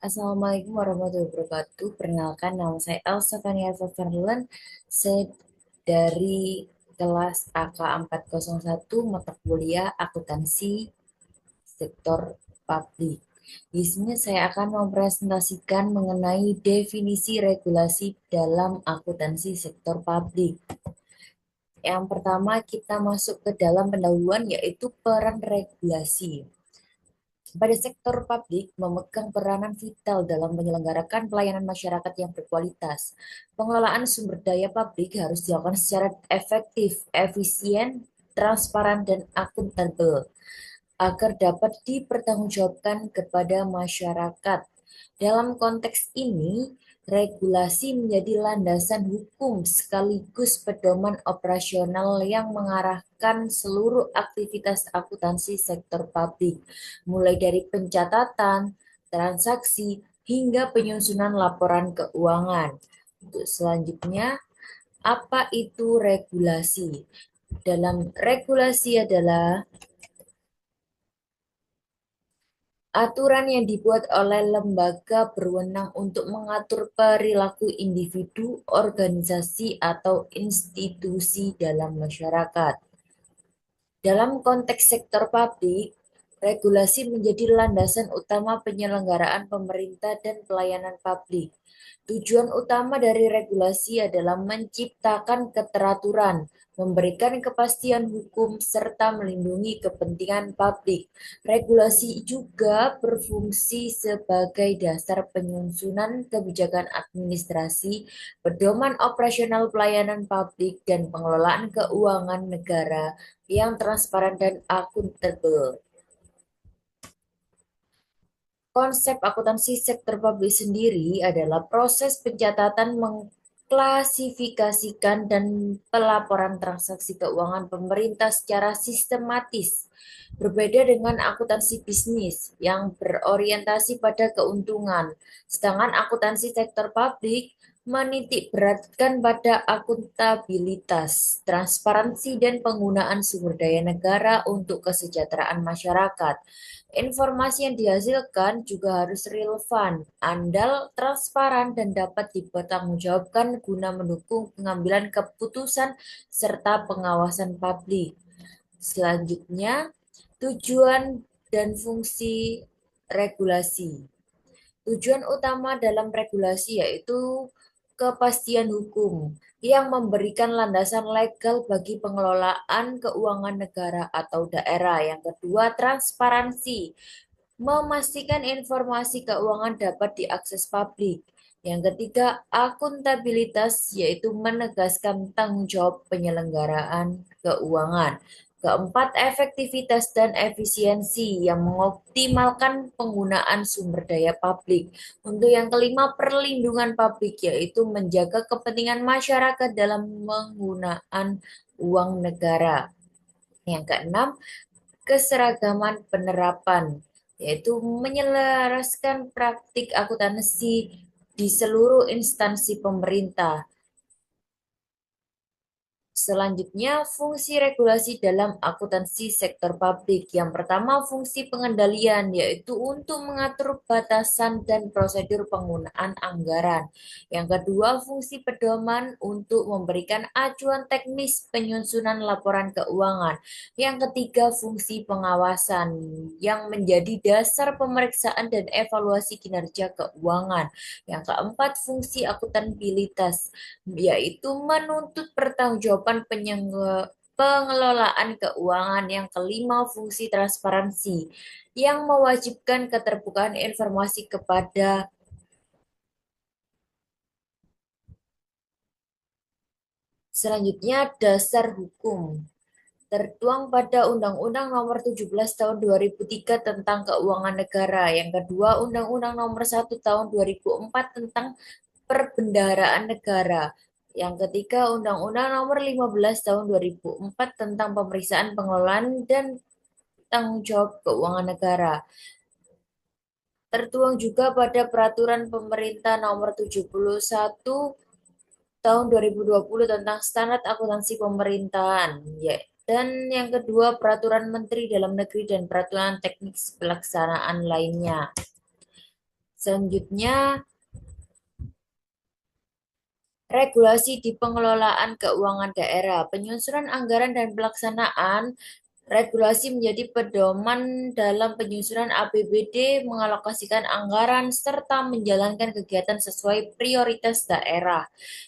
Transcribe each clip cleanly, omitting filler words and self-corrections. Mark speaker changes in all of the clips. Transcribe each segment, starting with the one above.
Speaker 1: Assalamualaikum warahmatullahi wabarakatuh. Perkenalkan, nama saya Elsa Fania Verlen. Saya dari kelas AK 401 mata kuliah akuntansi sektor publik. Di sini saya akan mempresentasikan mengenai definisi regulasi dalam akuntansi sektor publik. Yang pertama kita masuk ke dalam pendahuluan yaitu peran regulasi. Pada sektor publik memegang peranan vital dalam menyelenggarakan pelayanan masyarakat yang berkualitas. Pengelolaan sumber daya publik harus dilakukan secara efektif, efisien, transparan, dan akuntabel agar dapat dipertanggungjawabkan kepada masyarakat. Dalam konteks ini, regulasi menjadi landasan hukum sekaligus pedoman operasional yang mengarahkan seluruh aktivitas akuntansi sektor publik, mulai dari pencatatan, transaksi, hingga penyusunan laporan keuangan. Untuk selanjutnya, apa itu regulasi? Dalam regulasi adalah aturan yang dibuat oleh lembaga berwenang untuk mengatur perilaku individu, organisasi, atau institusi dalam masyarakat. Dalam konteks sektor publik, regulasi menjadi landasan utama penyelenggaraan pemerintah dan pelayanan publik. Tujuan utama dari regulasi adalah menciptakan keteraturan, memberikan kepastian hukum, serta melindungi kepentingan publik. Regulasi juga berfungsi sebagai dasar penyusunan kebijakan administrasi, pedoman operasional pelayanan publik, dan pengelolaan keuangan negara yang transparan dan akuntabel. Konsep akuntansi sektor publik sendiri adalah proses pencatatan, mengklasifikasikan, dan pelaporan transaksi keuangan pemerintah secara sistematis. Berbeda dengan akuntansi bisnis yang berorientasi pada keuntungan, sedangkan akuntansi sektor publik menitik beratkan pada akuntabilitas, transparansi, dan penggunaan sumber daya negara untuk kesejahteraan masyarakat. Informasi yang dihasilkan juga harus relevan, andal, transparan, dan dapat dipertanggungjawabkan guna mendukung pengambilan keputusan serta pengawasan publik. Selanjutnya, tujuan dan fungsi regulasi. Tujuan utama dalam regulasi yaitu kepastian hukum yang memberikan landasan legal bagi pengelolaan keuangan negara atau daerah. Yang kedua, transparansi, memastikan informasi keuangan dapat diakses publik. Yang ketiga, akuntabilitas, yaitu menegaskan tanggung jawab penyelenggaraan keuangan. Keempat, efektivitas dan efisiensi yang mengoptimalkan penggunaan sumber daya publik. Untuk yang kelima, perlindungan publik, yaitu menjaga kepentingan masyarakat dalam menggunakan uang negara. Yang keenam, keseragaman penerapan, yaitu menyelaraskan praktik akuntansi di seluruh instansi pemerintah. Selanjutnya, fungsi regulasi dalam akuntansi sektor publik. Yang pertama, fungsi pengendalian, yaitu untuk mengatur batasan dan prosedur penggunaan anggaran. Yang kedua, fungsi pedoman untuk memberikan acuan teknis penyusunan laporan keuangan. Yang ketiga, fungsi pengawasan, yang menjadi dasar pemeriksaan dan evaluasi kinerja keuangan. Yang keempat, fungsi akuntabilitas, yaitu menuntut pertanggungjawaban pengelolaan keuangan. Yang kelima, fungsi transparansi yang mewajibkan keterbukaan informasi kepada. Selanjutnya, dasar hukum tertuang pada Undang-Undang Nomor 17 Tahun 2003 tentang Keuangan Negara. Yang kedua, Undang-Undang Nomor 1 Tahun 2004 tentang Perbendaharaan Negara. Yang ketiga, Undang-Undang Nomor 15 Tahun 2004 tentang Pemeriksaan Pengelolaan dan Tanggung Jawab Keuangan Negara. Tertuang juga pada Peraturan Pemerintah Nomor 71 Tahun 2020 tentang Standar Akuntansi Pemerintahan. Ya. Dan yang kedua, Peraturan Menteri Dalam Negeri dan Peraturan Teknis Pelaksanaan lainnya. Selanjutnya, regulasi di pengelolaan keuangan daerah, penyusunan anggaran dan pelaksanaan regulasi menjadi pedoman dalam penyusunan APBD, mengalokasikan anggaran, serta menjalankan kegiatan sesuai prioritas daerah.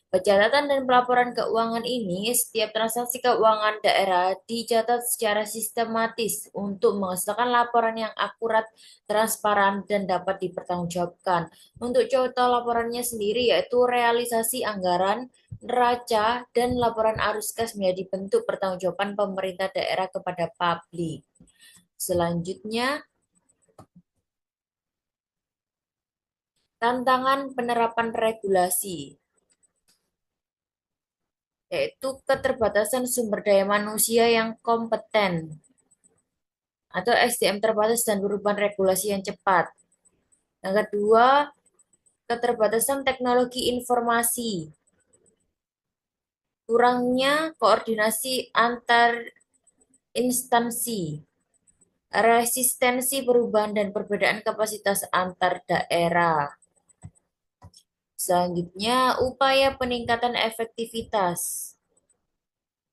Speaker 1: Pencatatan dan pelaporan keuangan ini, setiap transaksi keuangan daerah dicatat secara sistematis untuk menghasilkan laporan yang akurat, transparan, dan dapat dipertanggungjawabkan. Untuk contoh laporannya sendiri yaitu realisasi anggaran, neraca, dan laporan arus kas menjadi bentuk pertanggungjawaban pemerintah daerah kepada publik. Selanjutnya, tantangan penerapan regulasi, yaitu keterbatasan sumber daya manusia yang kompeten atau SDM terbatas dan perubahan regulasi yang cepat. Yang kedua, keterbatasan teknologi informasi, kurangnya koordinasi antar instansi, resistensi perubahan dan perbedaan kapasitas antar daerah. Selanjutnya, upaya peningkatan efektivitas.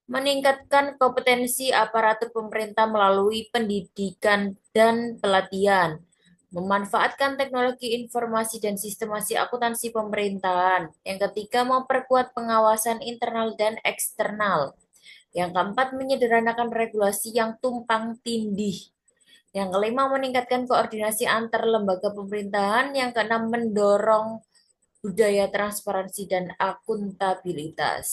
Speaker 1: Meningkatkan kompetensi aparatur pemerintah melalui pendidikan dan pelatihan. Memanfaatkan teknologi informasi dan sistemasi akuntansi pemerintahan. Yang ketiga, memperkuat pengawasan internal dan eksternal. Yang keempat, menyederhanakan regulasi yang tumpang tindih. Yang kelima, meningkatkan koordinasi antar lembaga pemerintahan. Yang keenam, mendorong budaya transparansi dan akuntabilitas.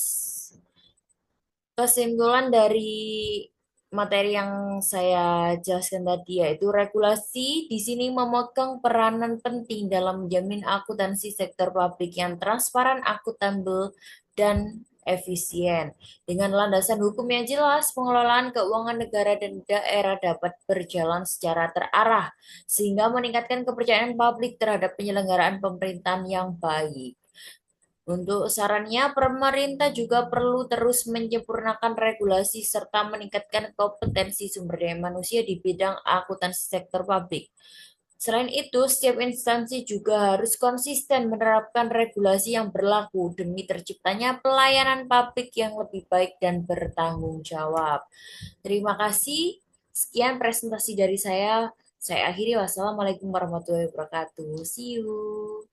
Speaker 1: Kesimpulan dari materi yang saya jelaskan tadi yaitu regulasi di sini memegang peranan penting dalam menjamin akuntansi sektor publik yang transparan, akuntabel, dan efisien. Dengan landasan hukum yang jelas, pengelolaan keuangan negara dan daerah dapat berjalan secara terarah sehingga meningkatkan kepercayaan publik terhadap penyelenggaraan pemerintahan yang baik. Untuk sarannya, pemerintah juga perlu terus menyempurnakan regulasi serta meningkatkan kompetensi sumber daya manusia di bidang akuntansi sektor publik. Selain itu, setiap instansi juga harus konsisten menerapkan regulasi yang berlaku demi terciptanya pelayanan publik yang lebih baik dan bertanggung jawab. Terima kasih. Sekian presentasi dari saya. Saya akhiri. Wassalamualaikum warahmatullahi wabarakatuh. See you.